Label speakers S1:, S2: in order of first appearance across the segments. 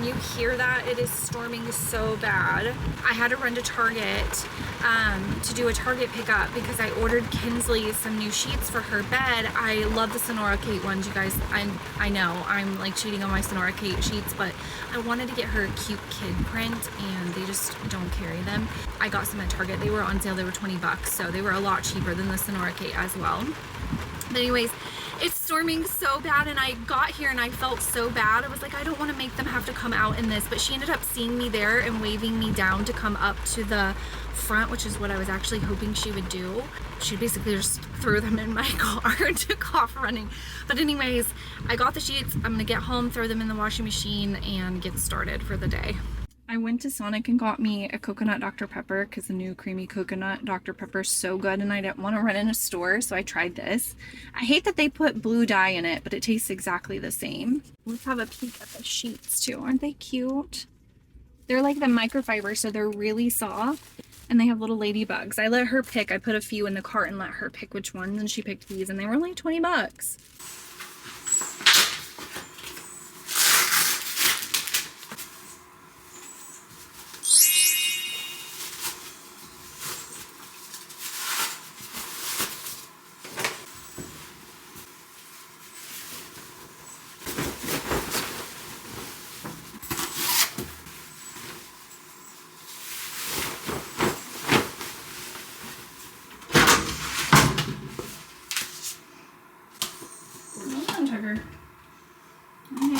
S1: Can you hear that? It is storming so bad. I had to run to Target to do a Target pickup because I ordered Kinsley some new sheets for her bed. I love the Sonora Kate ones, you guys. I know I'm like cheating on my Sonora Kate sheets, but I wanted to get her a cute kid print and they just don't carry them. I got some at Target. They were on sale. They were 20 bucks, so they were a lot cheaper than the Sonora Kate as well. But anyways, it's storming so bad and I got here and I felt so bad. I was like, I don't want to make them have to come out in this, but she ended up seeing me there and waving me down to come up to the front, which is what I was actually hoping she would do. She basically just threw them in my car and took off running. But anyways, I got the sheets. I'm gonna get home, throw them in the washing machine and get started for the day. I went to Sonic and got me a coconut Dr. Pepper because the new creamy coconut Dr. Pepper is so good and I didn't want to run in a store, so I tried this. I hate that they put blue dye in it, but it tastes exactly the same. Let's have a peek at the sheets too. Aren't they cute? They're like the microfiber, so they're really soft and they have little ladybugs. I let her pick. I put a few in the cart and let her pick which ones, and she picked these and they were only 20 bucks.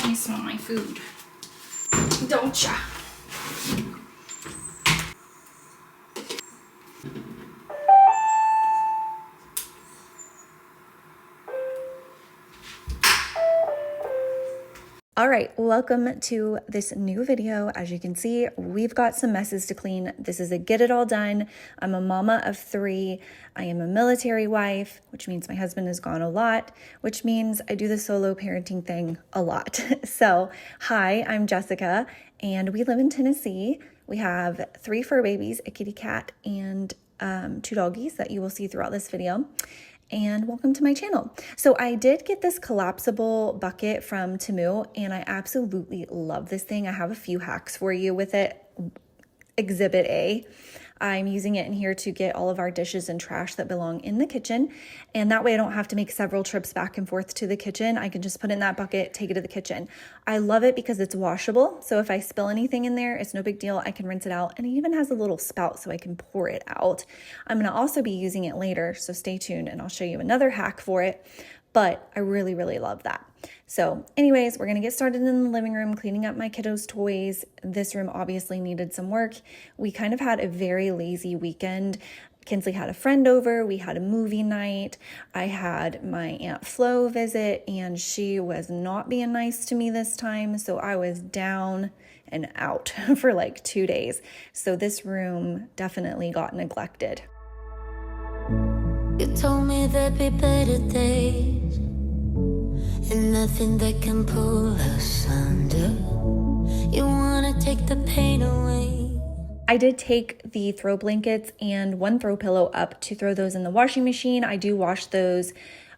S1: I smell my food, don't ya? All right, welcome to this new video. As you can see, we've got some messes to clean. This is a get it all done. I'm a mama of 3. I am a military wife, which means my husband is gone a lot, which means I do the solo parenting thing a lot. So, hi, I'm Jessica, and we live in Tennessee. We have 3 fur babies, a kitty cat, and 2 doggies that you will see throughout this video. And welcome to my channel. So I did get this collapsible bucket from Temu and I absolutely love this thing. I have a few hacks for you with it. Exhibit A. I'm using it in here to get all of our dishes and trash that belong in the kitchen. And that way I don't have to make several trips back and forth to the kitchen. I can just put it in that bucket, take it to the kitchen. I love it because it's washable. So if I spill anything in there, it's no big deal. I can rinse it out. And it even has a little spout so I can pour it out. I'm going to also be using it later. So stay tuned and I'll show you another hack for it. But I really, really love that. So anyways, we're going to get started in the living room, cleaning up my kiddos' toys. This room obviously needed some work. We kind of had a very lazy weekend. Kinsley had a friend over. We had a movie night. I had my Aunt Flo visit and she was not being nice to me this time. So I was down and out for like 2 days. So this room definitely got neglected.
S2: You told me there'd be better days and nothing that can pull us under. You wanna take the pain away.
S1: I did take the throw blankets and 1 throw pillow up to throw those in the washing machine. I do wash those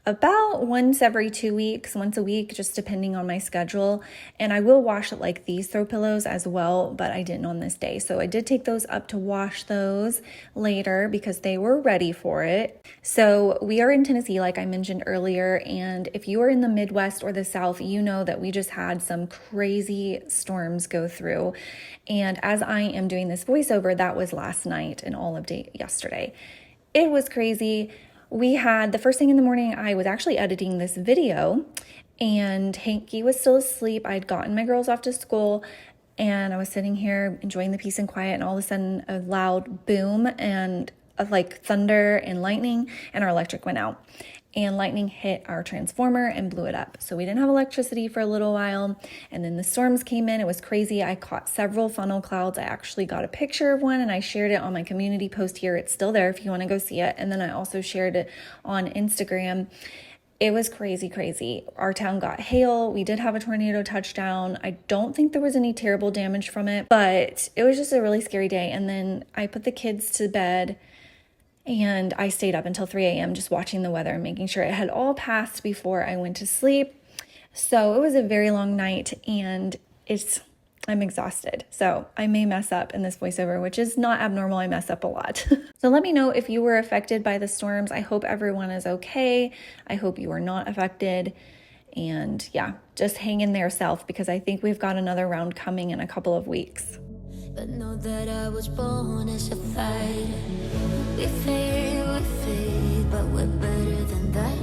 S1: about once every 2 weeks, once a week, just depending on my schedule. And I will wash like these throw pillows as well, but I didn't on this day. So I did take those up to wash those later because they were ready for it. So we are in Tennessee, like I mentioned earlier. And if you are in the Midwest or the South, you know that we just had some crazy storms go through. And as I am doing this voiceover, that was last night and all of day yesterday. It was crazy. We had the first thing in the morning, I was actually editing this video and Hanky was still asleep. I had gotten my girls off to school and I was sitting here enjoying the peace and quiet, and all of a sudden a loud boom and like thunder and lightning, and our electric went out. And lightning hit our transformer and blew it up. So we didn't have electricity for a little while. And then the storms came in. It was crazy. I caught several funnel clouds. I actually got a picture of one and I shared it on my community post here. It's still there if you want to go see it. And then I also shared it on Instagram. It was crazy, crazy. Our town got hail. We did have a tornado touchdown. I don't think there was any terrible damage from it, but it was just a really scary day. And then I put the kids to bed and I stayed up until 3 a.m. just watching the weather and making sure it had all passed before I went to sleep. So it was a very long night, and I'm exhausted. So I may mess up in this voiceover, which is not abnormal. I mess up a lot. So let me know if you were affected by the storms. I hope everyone is okay. I hope you are not affected. And yeah, just hang in there, self, because I think we've got another round coming in a couple of weeks.
S2: But know that I was born as a fighter. We fade, but we're better than that.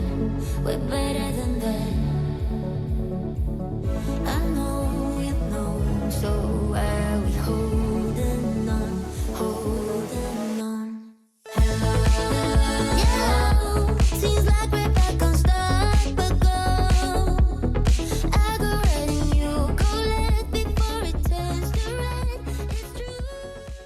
S2: We're better than that. I know you know, so why are we holding on, holding on? Hello, seems like we're back on start, but go. I go red and you go left before it turns to red. It's true.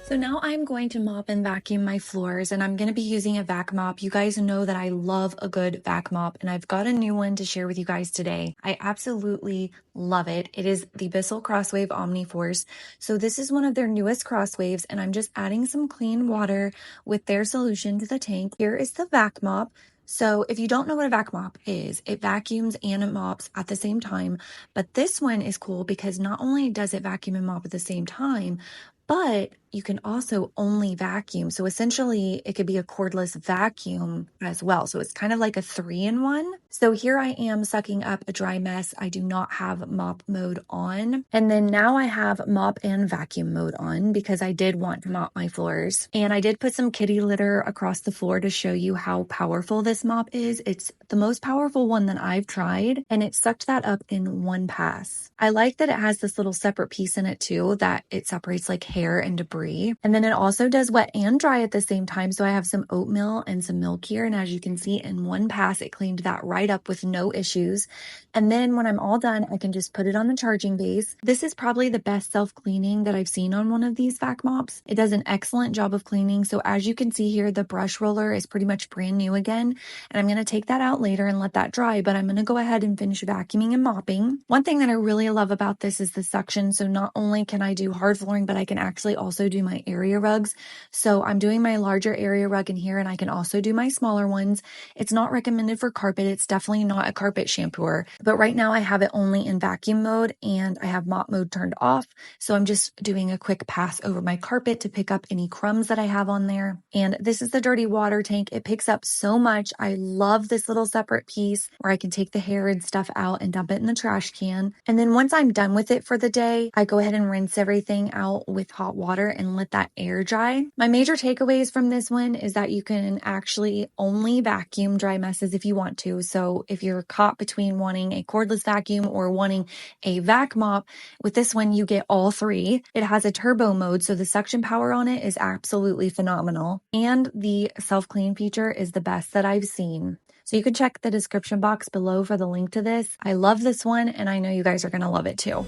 S1: So now I'm going to mop and vacuum my floors, and I'm going to be using a vac mop. You guys know that I love a good vac mop, and I've got a new one to share with you guys today. I absolutely love it. It is the BISSELL CrossWave OmniForce. So this is one of their newest crosswaves, and I'm just adding some clean water with their solution to the tank. Here is the vac mop. So if you don't know what a vac mop is, it vacuums and it mops at the same time. But this one is cool because not only does it vacuum and mop at the same time, but you can also only vacuum. So essentially it could be a cordless vacuum as well. So it's kind of like a 3-in-1. So here I am sucking up a dry mess. I do not have mop mode on. And then now I have mop and vacuum mode on because I did want to mop my floors. And I did put some kitty litter across the floor to show you how powerful this mop is. It's the most powerful one that I've tried, and it sucked that up in one pass. I like that it has this little separate piece in it too, that it separates like hair and debris. And then it also does wet and dry at the same time. So I have some oatmeal and some milk here. And as you can see, in one pass, it cleaned that right up with no issues. And then when I'm all done, I can just put it on the charging base. This is probably the best self-cleaning that I've seen on one of these vac mops. It does an excellent job of cleaning. So as you can see here, the brush roller is pretty much brand new again. And I'm going to take that out later and let that dry, but I'm going to go ahead and finish vacuuming and mopping. One thing that I really love about this is the suction. So not only can I do hard flooring, but I can actually also do my area rugs. So I'm doing my larger area rug in here, and I can also do my smaller ones. It's not recommended for carpet. It's definitely not a carpet shampooer, but right now I have it only in vacuum mode and I have mop mode turned off. So I'm just doing a quick pass over my carpet to pick up any crumbs that I have on there. And this is the dirty water tank. It picks up so much. I love this little separate piece where I can take the hair and stuff out and dump it in the trash can. And then once I'm done with it for the day, I go ahead and rinse everything out with hot water and let that air dry. My major takeaways from this one is that you can actually only vacuum dry messes if you want to. So if you're caught between wanting a cordless vacuum or wanting a vac mop, with this one you get all three. It has a turbo mode, so the suction power on it is absolutely phenomenal. And the self-clean feature is the best that I've seen. So you can check the description box below for the link to this. I love this one, and I know you guys are going to love it too.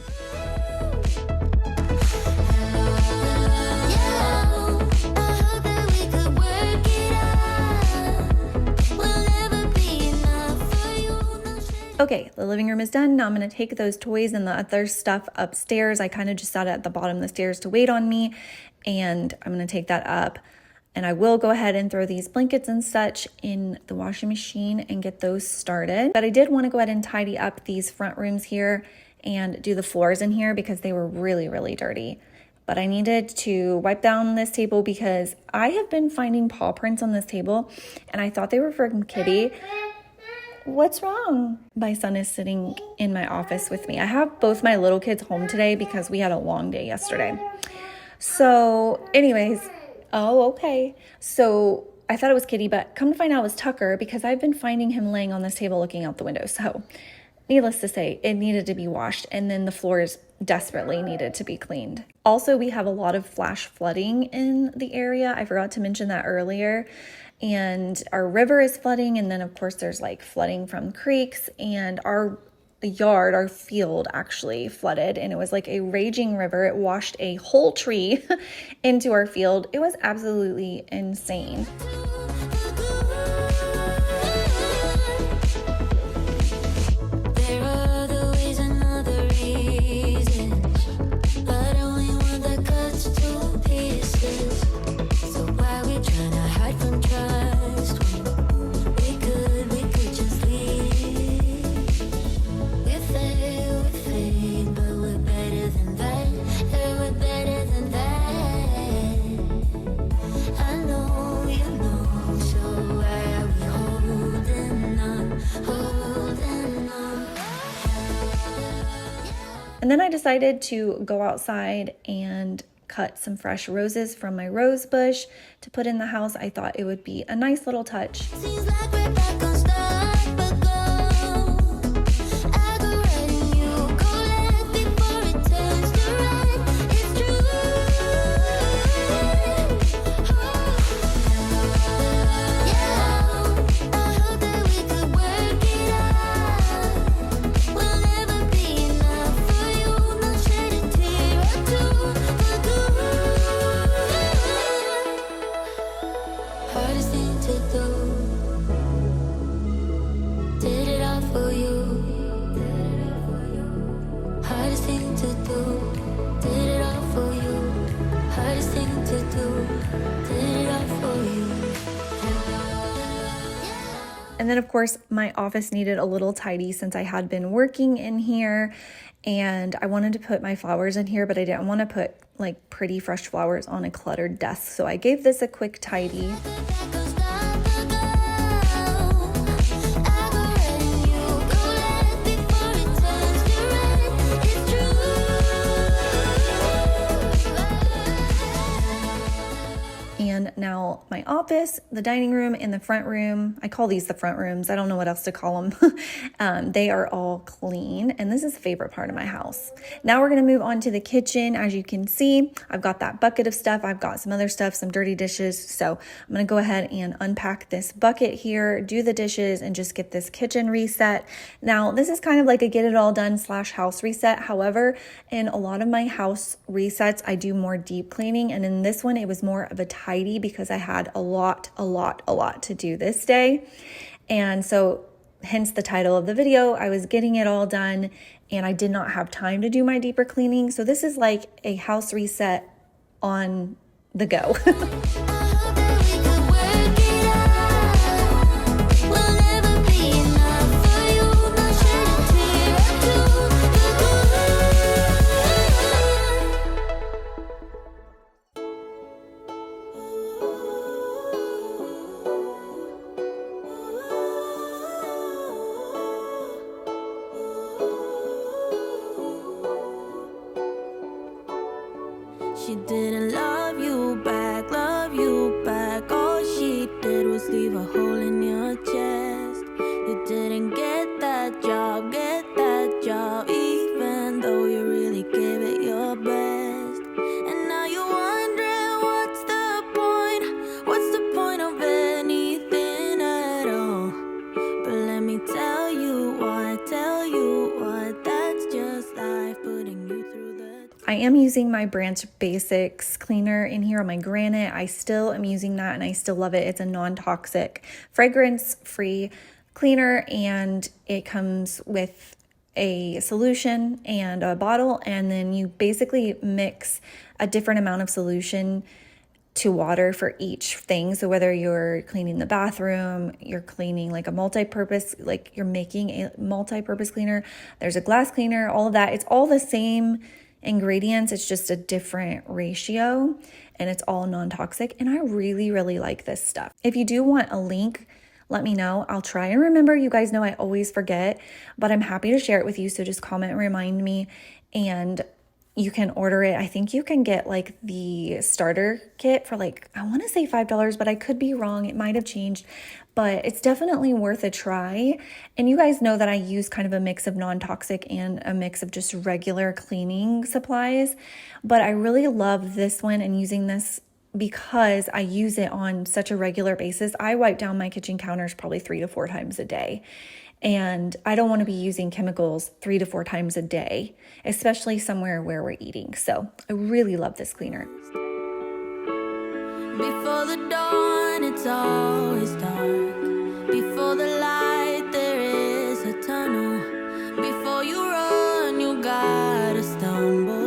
S1: Okay, the living room is done. Now I'm going to take those toys and the other stuff upstairs. I kind of just sat at the bottom of the stairs to wait on me, and I'm going to take that up. And I will go ahead and throw these blankets and such in the washing machine and get those started. But I did want to go ahead and tidy up these front rooms here and do the floors in here because they were really, really dirty. But I needed to wipe down this table because I have been finding paw prints on this table, and I thought they were from Kitty. What's wrong? My son is sitting in my office with me. I have both my little kids home today because we had a long day yesterday. So anyways, oh, okay. So I thought it was Kitty, but come to find out it was Tucker because I've been finding him laying on this table looking out the window. So needless to say, it needed to be washed, and then the floors desperately needed to be cleaned. Also, we have a lot of flash flooding in the area. I forgot to mention that earlier. And our river is flooding, and then of course there's like flooding from creeks, and our field actually flooded, and it was like a raging river. It washed a whole tree into our field. It was absolutely insane. And then I decided to go outside and cut some fresh roses from my rose bush to put in the house. I thought it would be a nice little touch.
S2: Seems like we're back on start, but go. I go right and you go left before it turns to right. It's true. Yeah, I hope that we could work it out. We'll never be enough for you. No shed a tear or two for good. Hardest thing to do. Did it all for you. Hardest thing to do. Did it all for you. Hardest thing to do. Did it all for you.
S1: And then of course my office needed a little tidy since I had been working in here, and I wanted to put my flowers in here, but I didn't want to put like pretty fresh flowers on a cluttered desk. So I gave this a quick tidy. And now my office, the dining room, and the front room, I call these the front rooms. I don't know what else to call them. They are all clean, and this is the favorite part of my house. Now we're gonna move on to the kitchen. As you can see, I've got that bucket of stuff. I've got some other stuff, some dirty dishes. So I'm gonna go ahead and unpack this bucket here, do the dishes, and just get this kitchen reset. Now, this is kind of like a get it all done / house reset. However, in a lot of my house resets, I do more deep cleaning, and in this one, it was more of a tidy because I had a lot to do this day. And so hence the title of the video. I was getting it all done and I did not have time to do my deeper cleaning. So this is like a house reset on the go.
S2: She didn't love you back, love you back. All she did was leave a hole in your chest. You didn't get that job, even though you really gave it your best. And now you're wondering what's the point of anything at all. But let me tell you what, that's just life putting you through the.
S1: I am using my Branch Basics cleaner in here on my granite. I still am using that and I still love it. It's a non-toxic, fragrance-free cleaner, and it comes with a solution and a bottle, and then you basically mix a different amount of solution to water for each thing. So whether you're cleaning the bathroom, you're cleaning like a multi-purpose, like you're making a multi-purpose cleaner, there's a glass cleaner, all of that, it's all the same ingredients, it's just a different ratio, and it's all non-toxic, and I really like this stuff. If you do want a link, let me know. I'll try and remember. You guys know I always forget, but I'm happy to share it with you, so just comment and remind me, and you can order it. I think you can get like the starter kit for like, I want to say $5, but I could be wrong. It might have changed, but it's definitely worth a try. And you guys know that I use kind of a mix of non-toxic and a mix of just regular cleaning supplies, but I really love this one and using this because I use it on such a regular basis. I wipe down my kitchen counters probably 3 to 4 times a day. And I don't want to be using chemicals 3 to 4 times a day, especially somewhere where we're eating. So I really love this cleaner.
S2: Before the dawn, it's always dark. Before the light, there is a tunnel. Before you run, you gotta stumble.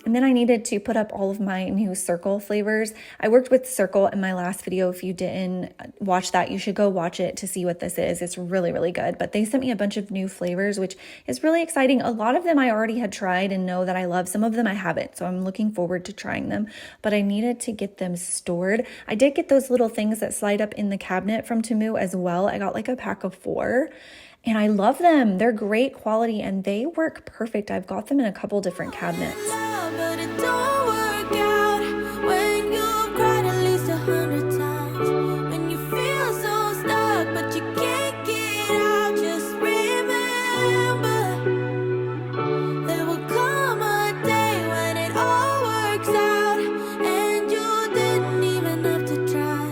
S1: And then I needed to put up all of my new Circle flavors. I worked with Circle in my last video. If you didn't watch that, you should go watch it to see what this is. It's really good. But they sent me a bunch of new flavors, which is really exciting. A lot of them I already had tried and know that I love. Some of them I haven't, so I'm looking forward to trying them. But I needed to get them stored. I did get those little things that slide up in the cabinet from Temu as well. I got like a pack of 4. and I love them. They're great quality and they work perfect. I've got them in a couple different cabinets.
S2: But it don't work out when you've cried at least 100 times. When you feel so stuck, but you can't get out. Just remember, there will come a day when it all works out, and you didn't even have to try.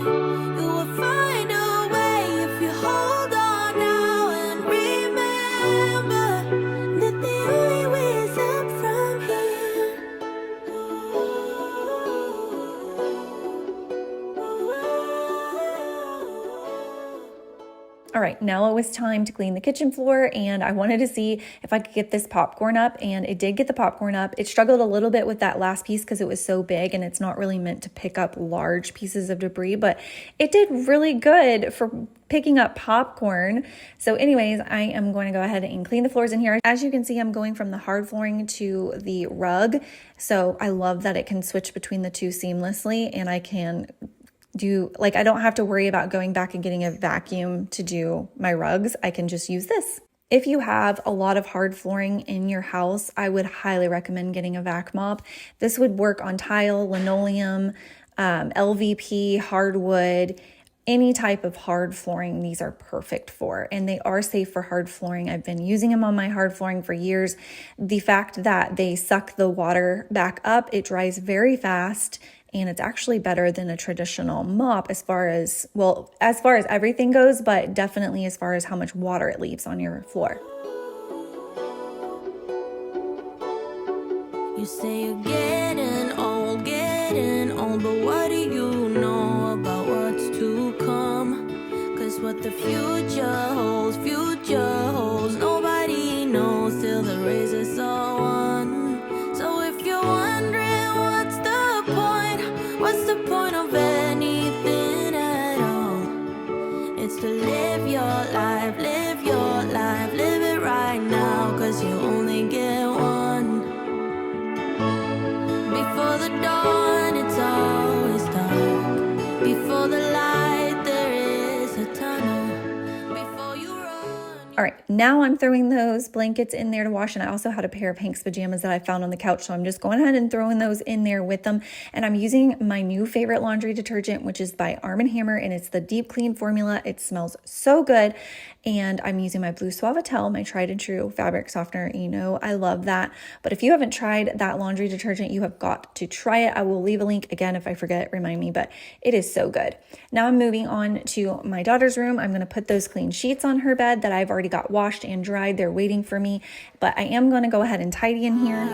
S2: You will find a way if you hold on now and remember that the only way is up from here.
S1: All right, now it was time to clean the kitchen floor, and I wanted to see if I could get this popcorn up, and it did get the popcorn up. It struggled a little bit with that last piece because it was so big and it's not really meant to pick up large pieces of debris, but it did really good for picking up popcorn. So anyways, I am going to go ahead and clean the floors in here. As you can see, I'm going from the hard flooring to the rug. So I love that it can switch between the two seamlessly, and I can I don't have to worry about going back and getting a vacuum to do my rugs. I can just use this. If you have a lot of hard flooring in your house, I would highly recommend getting a vac mop. This would work on tile, linoleum, LVP, hardwood, any type of hard flooring. These are perfect for, and they are safe for hard flooring. I've been using them on my hard flooring for years. The fact that they suck the water back up, it dries very fast, and it's actually better than a traditional mop as far as everything goes, but definitely as far as how much water it leaves on your floor.
S2: You say you're getting old, but what do you know about what's to come? 'Cause what the future holds, nobody knows till the race is all won. So if you're wondering what's the point of anything at all? It's to live your life, live it right now, 'cause you only get one. Before the dawn, it's always dark. Before the light, there is a tunnel. Before you run.
S1: All right, now I'm throwing those blankets in there to wash, and I also had a pair of Hank's pajamas that I found on the couch, so I'm just going ahead and throwing those in there with them. And I'm using my new favorite laundry detergent, which is by Arm & Hammer, and it's the Deep Clean formula. It smells so good, and I'm using my Blue Suavitel, my tried and true fabric softener. You know, I love that. But if you haven't tried that laundry detergent, you have got to try it. I will leave a link again if I forget, remind me, but it is so good. Now I'm moving on to my daughter's room. I'm going to put those clean sheets on her bed that I've already got washed and dried. They're waiting for me, but I am going to go ahead and tidy in here.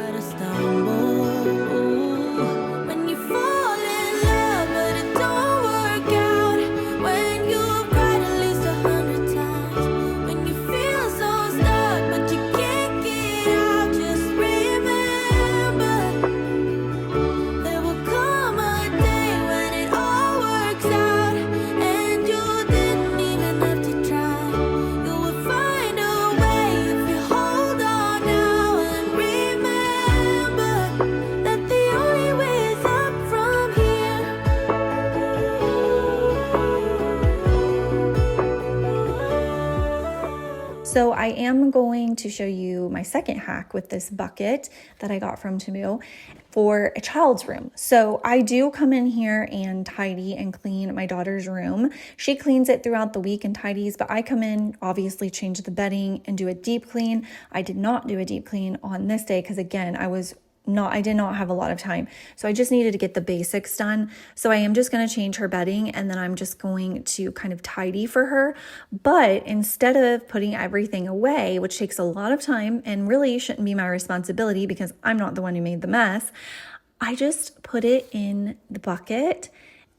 S2: When you fall in love, but it don't work out. When you've cried at least 100 times. When you feel so stuck, but you can't get out. Just remember, there will come a day when it all works out, and you didn't even have to try. You will find a way if you hold on now and remember that the only way is up from here.
S1: So I am going to show you my second hack with this bucket that I got from Temu for a child's room. So I do come in here and tidy and clean my daughter's room. She cleans it throughout the week and tidies, but I come in, obviously change the bedding and do a deep clean. I did not do a deep clean on this day because again, I did not have a lot of time. So I just needed to get the basics done. So I am just going to change her bedding, and then I'm just going to kind of tidy for her. But instead of putting everything away, which takes a lot of time and really shouldn't be my responsibility because I'm not the one who made the mess, I just put it in the bucket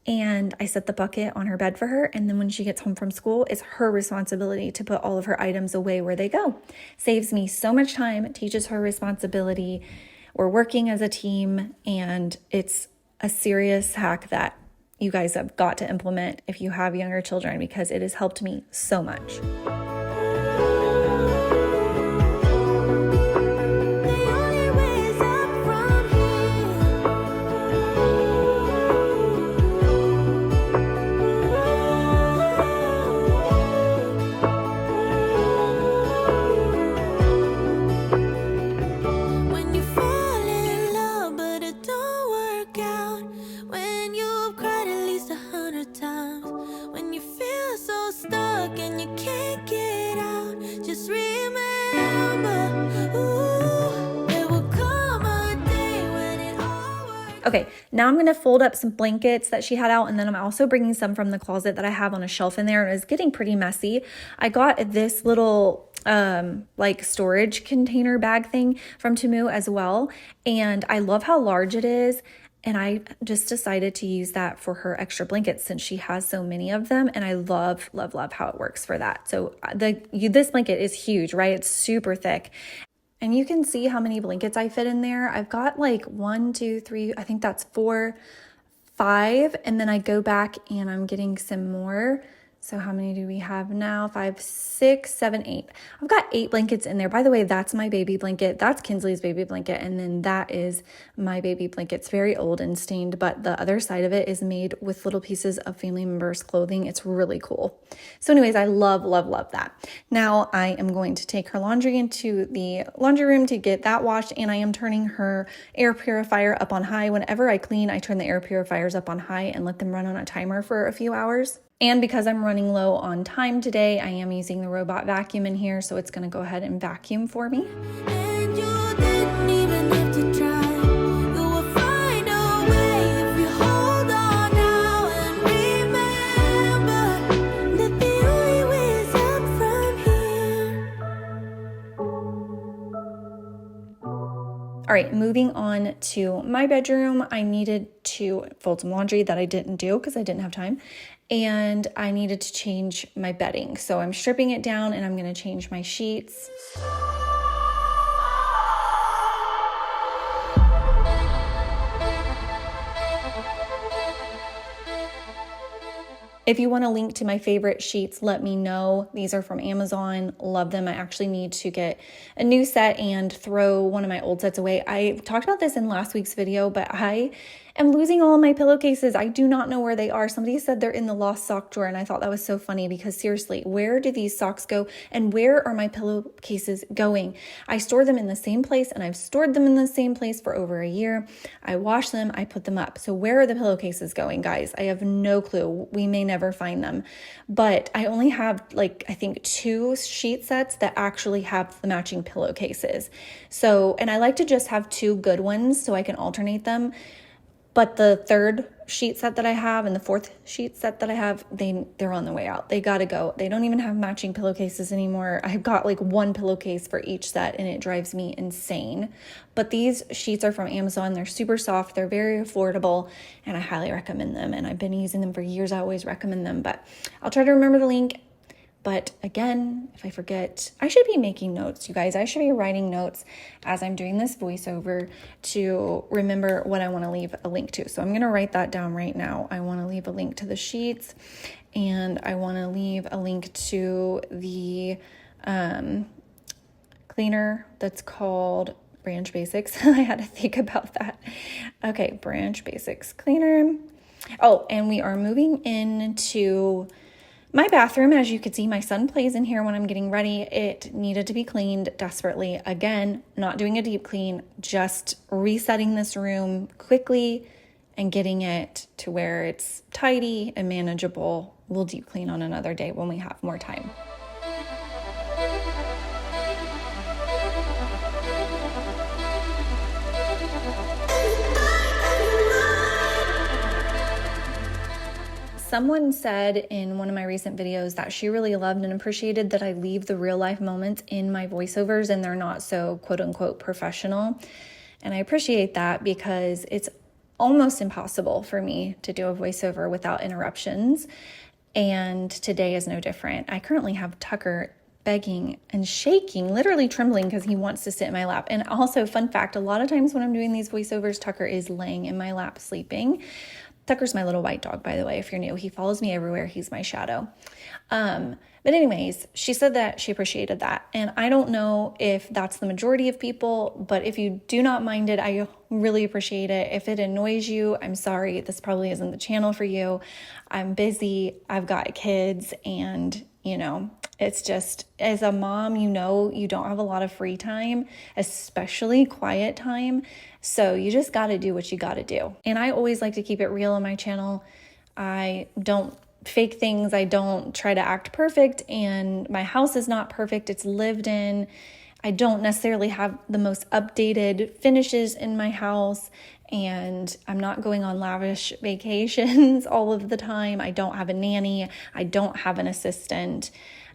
S1: and I set the bucket on her bed for her. And then when she gets home from school, it's her responsibility to put all of her items away where they go. Saves me so much time, teaches her responsibility. We're working as a team, and it's a serious hack that you guys have got to implement if you have younger children, because it has helped me so much. Okay, now I'm going to fold up some blankets that she had out, and then I'm also bringing some from the closet that I have on a shelf in there, and it's getting pretty messy. I got this little like storage container bag thing from Temu as well, and I love how large it is. And I just decided to use that for her extra blankets since she has so many of them. And I love, love, love how it works for that. So this blanket is huge, right? It's super thick. And you can see how many blankets I fit in there. I've got like 1, 2, 3, I think that's 4, 5. And then I go back and I'm getting some more. So how many do we have now? 5, 6, 7, 8. I've got 8 blankets in there. By the way, that's my baby blanket. That's Kinsley's baby blanket. And then that is my baby blanket. It's very old and stained, but the other side of it is made with little pieces of family members' clothing. It's really cool. So anyways, I love, love, love that. Now I am going to take her laundry into the laundry room to get that washed. And I am turning her air purifier up on high. Whenever I clean, I turn the air purifiers up on high and let them run on a timer for a few hours. And because I'm running low on time today, I am using the robot vacuum in here, so it's going to go ahead and vacuum for me.
S2: And you didn't even have to try. You will find a way if you hold on now and remember that the only way is up from here.
S1: All right, moving on to my bedroom. I needed to fold some laundry that I didn't do because I didn't have time. And I needed to change my bedding. So I'm stripping it down and I'm going to change my sheets. If you want a link to my favorite sheets, let me know. These are from Amazon. Love them. I actually need to get a new set and throw one of my old sets away. I talked about this in last week's video, but I am losing all of my pillowcases. I do not know where they are. Somebody said they're in the lost sock drawer, and I thought that was so funny because seriously, where do these socks go and where are my pillowcases going? I store them in the same place, and I've stored them in the same place for over a year. I wash them, I put them up. So where are the pillowcases going, guys? I have no clue. We may never find them, but I only have like, I think 2 sheet sets that actually have the matching pillowcases. So, and I like to just have 2 good ones so I can alternate them. But the 3rd sheet set that I have and the 4th sheet set that I have, they're on the way out. They got to go. They don't even have matching pillowcases anymore. I've got like 1 pillowcase for each set and it drives me insane. But these sheets are from Amazon. They're super soft. They're very affordable and I highly recommend them. And I've been using them for years. I always recommend them, but I'll try to remember the link. But again, if I forget, I should be making notes, you guys. I should be writing notes as I'm doing this voiceover to remember what I want to leave a link to. So I'm going to write that down right now. I want to leave a link to the sheets and I want to leave a link to the cleaner that's called Branch Basics. I had to think about that. Okay, Branch Basics cleaner. Oh, and we are moving into my bathroom. As you can see, my son plays in here when I'm getting ready. It needed to be cleaned desperately. Again, not doing a deep clean, just resetting this room quickly and getting it to where it's tidy and manageable. We'll deep clean on another day when we have more time. Someone said in one of my recent videos that she really loved and appreciated that I leave the real life moments in my voiceovers and they're not so quote unquote professional. And I appreciate that because it's almost impossible for me to do a voiceover without interruptions. And today is no different. I currently have Tucker begging and shaking, literally trembling because he wants to sit in my lap. And also, fun fact, a lot of times when I'm doing these voiceovers, Tucker is laying in my lap sleeping. Tucker's my little white dog, by the way, if you're new. He follows me everywhere. He's my shadow. But anyways, she said that she appreciated that. And I don't know if that's the majority of people, but if you do not mind it, I really appreciate it. If it annoys you, I'm sorry. This probably isn't the channel for you. I'm busy. I've got kids and, it's just, as a mom, you don't have a lot of free time, especially quiet time. So you just got to do what you got to do. And I always like to keep it real on my channel. I don't fake things. I don't try to act perfect. And my house is not perfect. It's lived in. I don't necessarily have the most updated finishes in my house. and I'm not going on lavish vacations all of the time. I don't have a nanny. I don't have an assistant,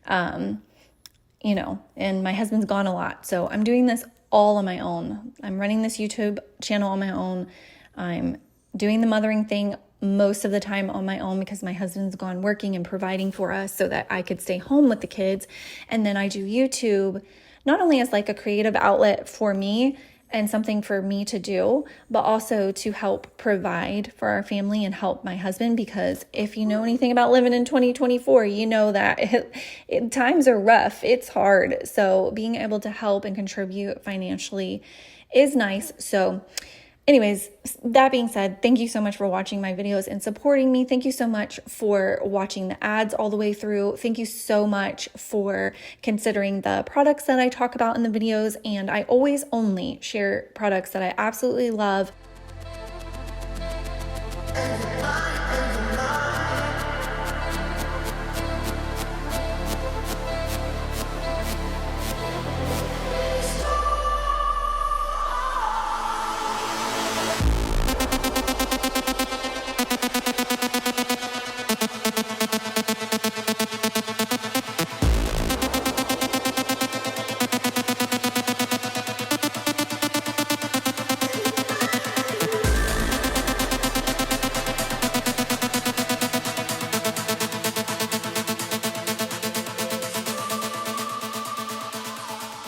S1: you know, and my husband's gone a lot. So I'm doing this all on my own. I'm running this YouTube channel on my own. I'm doing the mothering thing most of the time on my own because my husband's gone working and providing for us so that I could stay home with the kids. And then I do YouTube not only as like a creative outlet for me and something for me to do, but also to help provide for our family and help my husband, because if you know anything about living in 2024, you know that times are rough. It's hard. So being able to help and contribute financially is nice. So anyways, that being said, thank you so much for watching my videos and supporting me. Thank you so much for watching the ads all the way through. Thank you so much for considering the products that I talk about in the videos. And I always only share products that I absolutely love.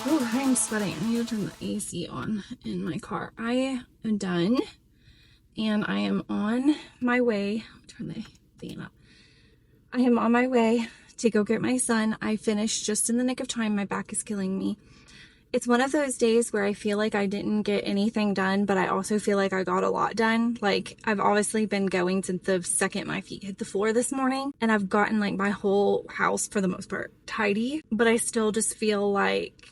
S3: Oh, I'm sweating. I need to turn the AC on in my car. I am done, and I am on my way. Turn the fan up. I am on my way to go get my son. I finished just in the nick of time. My back is killing me. It's one of those days where I feel like I didn't get anything done, but I also feel like I got a lot done. Like, I've obviously been going since the second my feet hit the floor this morning, and I've gotten like my whole house for the most part tidy, but I still just feel like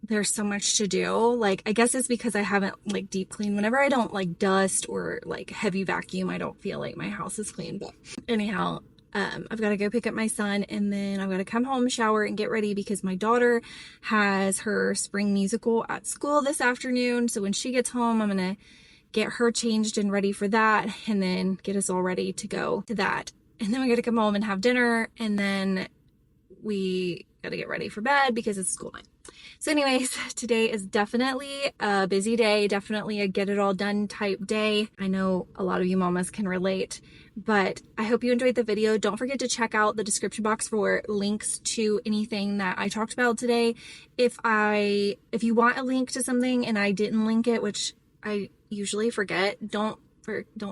S3: there's so much to do. Like, I guess it's because I haven't like deep cleaned. Whenever I don't like dust or like heavy vacuum, I don't feel like my house is clean. But anyhow, I've got to go pick up my son, and then I've got to come home, shower, and get ready because my daughter has her spring musical at school this afternoon. So when she gets home, I'm going to get her changed and ready for that, and then get us all ready to go to that. And then we got to come home and have dinner, and then we got to get ready for bed because it's school night. So anyways, today is definitely a busy day, definitely a get it all done type day. I know a lot of you mamas can relate, but I hope you enjoyed the video. Don't forget to check out the description box for links to anything that I talked about today. If you want a link to something and I didn't link it, which I usually forget, don't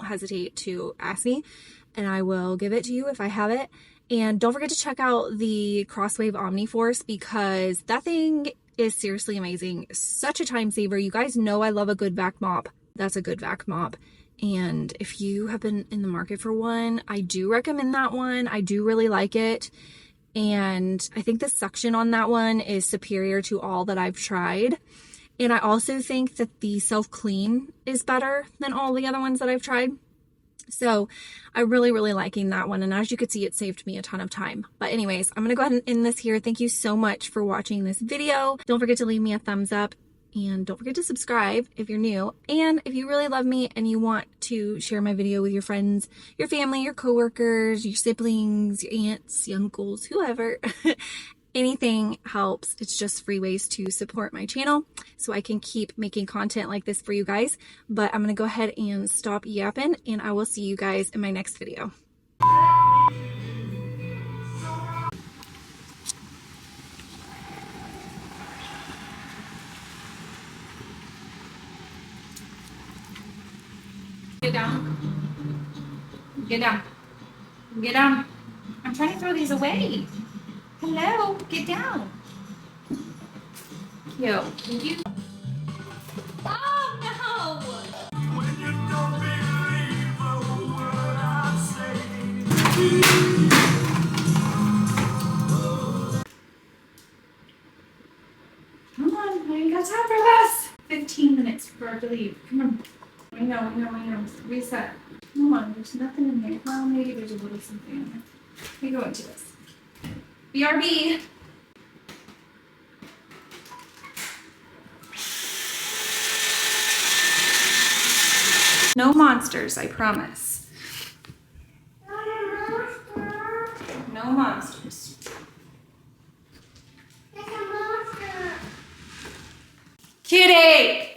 S3: hesitate to ask me and I will give it to you if I have it. And don't forget to check out the CrossWave OmniForce because that thing is seriously amazing. Such a time saver. You guys know I love a good vac mop. That's a good vac mop. And if you have been in the market for one, I do recommend that one. I do really like it. And I think the suction on that one is superior to all that I've tried. And I also think that the self-clean is better than all the other ones that I've tried. So I'm really, really liking that one. And as you could see, it saved me a ton of time. But anyways, I'm going to go ahead and end this here. Thank you so much for watching this video. Don't forget to leave me a thumbs up and don't forget to subscribe if you're new. And if you really love me and you want to share my video with your friends, your family, your coworkers, your siblings, your aunts, your uncles, whoever, anything helps. It's just free ways to support my channel so I can keep making content like this for you guys. But I'm going to go ahead and stop yapping and I will see you guys in my next video. Get down. Get down. Get down. I'm trying to throw these away. Hello, get down. Yo, can you? Oh no! When you don't believe a word I say. Come on, I ain't got time for this. 15 minutes for I to leave. Come on. I know. Reset. Come on, there's nothing in there. Well, maybe there's a little something in there. Let me go into this. BRB. No monsters, I promise. No monsters. Kitty!